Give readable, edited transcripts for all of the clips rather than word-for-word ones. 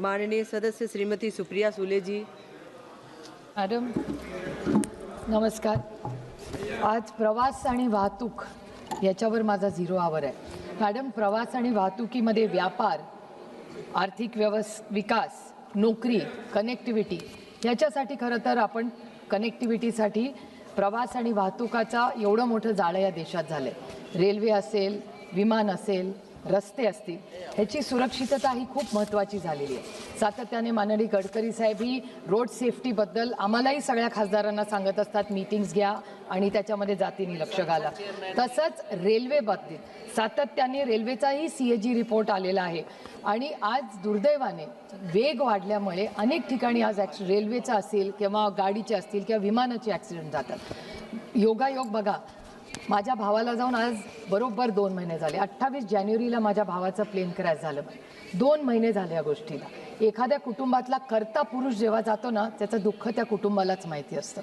माननीय सदस्य श्रीमती सुप्रिया सुले जी। मॅडम नमस्कार। आज प्रवास आणि वाहतूक याच्यावर माझा 0 आवर आहे। मॅडम, प्रवास आणि वाहतुकीमध्ये व्यापार, आर्थिक विकास, नोकरी, कनेक्टिव्हिटी याच्यासाठी खरं तर आपण कनेक्टिव्हिटीसाठी प्रवास आणि वाहतुकाचा एवढं मोठं जाळं या देशात झालं आहे। रेल्वे असेल, विमान असेल, रस्ते असतील, ह्याची सुरक्षितता ही खूप महत्त्वाची झालेली आहे। सातत्याने माननीय गडकरी साहेब ही रोड सेफ्टीबद्दल आम्हालाही सगळ्या खासदारांना सांगत असतात, मीटिंग्स घ्या आणि त्याच्यामध्ये जातीने लक्ष घाला। तसंच रेल्वे बाबतीत सातत्याने रेल्वेचाही CAG रिपोर्ट आलेला आहे आणि आज दुर्दैवाने वेग वाढल्यामुळे अनेक ठिकाणी आज रेल्वेचा असेल किंवा गाडीचे असतील किंवा विमानाचे ॲक्सिडेंट जातात। योगायोग बघा, माझ्या भावाला जाऊन आज बरोबर 2 महिने झाले। 28 जानेवारीला माझ्या भावाचं प्लेन क्रॅश झालं। 2 महिने झाले या गोष्टीला। एखाद्या कुटुंबातला कर्ता पुरुष जेव्हा जातो ना, त्याचं दुःख त्या कुटुंबालाच माहिती असतं।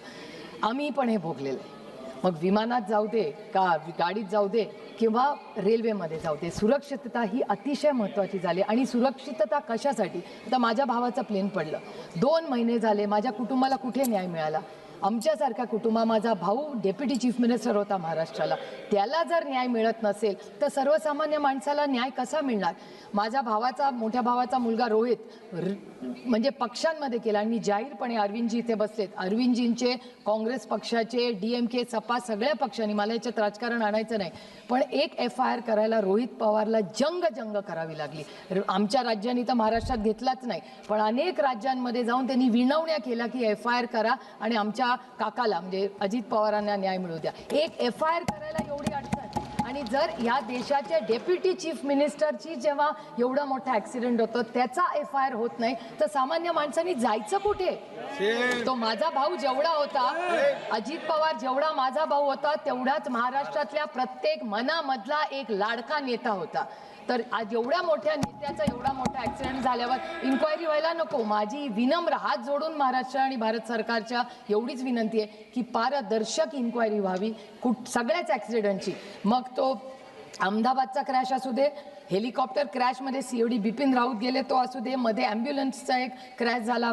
आम्ही पण हे भोगलेलं आहे। मग विमानात जाऊ दे का गाडीत जाऊ दे किंवा रेल्वेमध्ये जाऊ दे, सुरक्षितता ही अतिशय महत्त्वाची झाली। आणि सुरक्षितता कशासाठी? आता माझ्या भावाचं प्लेन पडलं, 2 महिने झाले, माझ्या कुटुंबाला कुठे न्याय मिळाला? आमच्यासारखा कुटुंब, माझा भाऊ डेप्युटी चीफ मिनिस्टर होता महाराष्ट्राला, त्याला जर न्याय मिळत नसेल तर सर्वसामान्य माणसाला न्याय कसा मिळणार? माझ्या मोठ्या भावाचा मुलगा रोहित म्हणजे पक्षांमध्ये केला आणि मी जाहीरपणे अरविंदजी इथे बसलेत, अरविंदजींचे, काँग्रेस पक्षाचे, DMK, सपा सगळ्या पक्षांनी, मला याच्यात राजकारण आणायचं नाही, पण एक FIR करायला रोहित पवारला जंग करावी लागली। आमच्या राज्यांनी तर महाराष्ट्रात घेतलाच नाही, पण अनेक राज्यांमध्ये जाऊन त्यांनी विनवण्या केल्या की FIR करा आणि आमच्या काकाला म्हणजे अजित पवारांना न्याय मिळू द्या। एक FIR करायला एवढी अडचण, आणि जर या देशाच्या डेप्युटी चीफ मिनिस्टरची जेव्हा एवढा मोठा ॲक्सिडेंट होतो त्याचा FIR होत नाही तर सामान्य माणसांनी जायचं कुठे? तो माझा भाऊ जेवढा होता, अजित पवार जेवढा माझा भाऊ होता, तेवढाच महाराष्ट्रातल्या प्रत्येक मनामधला एक लाडका नेता होता। तर आज एवढ्या मोठ्या नेत्याचा एवढा मोठा ॲक्सिडेंट झाल्यावर इन्क्वायरी व्हायला नको? माझी विनम्र हात जोडून महाराष्ट्र आणि भारत सरकारच्या एवढीच विनंती आहे की पारदर्शक इन्क्वायरी व्हावी सगळ्याच ॲक्सिडेंटची। मग तो अहमदाबादचा क्रॅश असू दे, हेलिकॉप्टर क्रॅशमध्ये COD बिपिन राऊत गेले तो असू दे, मध्ये ॲम्ब्युलन्सचा एक क्रॅश झाला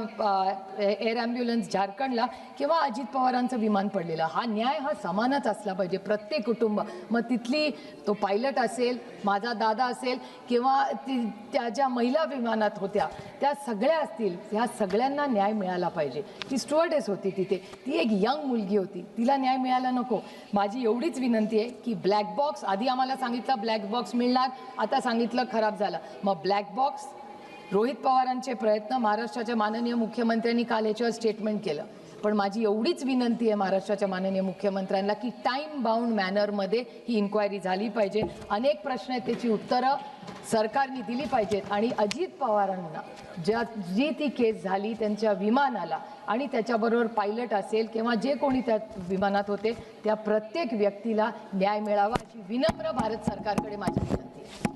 एअर ॲम्ब्युलन्स झारखंडला, किंवा अजित पवारांचं विमान पडलेलं, हा न्याय हा समानच असला पाहिजे प्रत्येक कुटुंब। मग तिथली तो पायलट असेल, माझा दादा असेल, किंवा त्या ज्या महिला विमानात होत्या त्या सगळ्या असतील, ह्या सगळ्यांना न्याय मिळाला पाहिजे। ती स्टुअर्डेस होती तिथे, ती एक यंग मुलगी होती, तिला न्याय मिळाला नको? माझी एवढीच विनंती आहे की ब्लॅक बॉक्स, आधी आम्हाला सांगितलं ब्लॅक बॉक्स मिळणार, आता सांगितलं खराब झालं, मग ब्लॅक बॉक्स। रोहित पवारांचे प्रयत्न, महाराष्ट्राच्या माननीय मुख्यमंत्र्यांनी काल याच्यावर स्टेटमेंट केलं, पण माझी एवढीच विनंती आहे महाराष्ट्राच्या माननीय मुख्यमंत्र्यांना की टाईम बाउंड मॅनरमध्ये ही इन्क्वायरी झाली पाहिजे। अनेक प्रश्न आहेत, त्याची उत्तरं सरकारने दिली पाहिजेत आणि अजित पवारांना जी ती केस झाली त्यांच्या विमानाला आणि त्याच्याबरोबर पायलट असेल किंवा जे कोणी त्या विमानात होते त्या प्रत्येक व्यक्तीला न्याय मिळावा अशी विनम्र भारत सरकारकडे माझी विनंती आहे।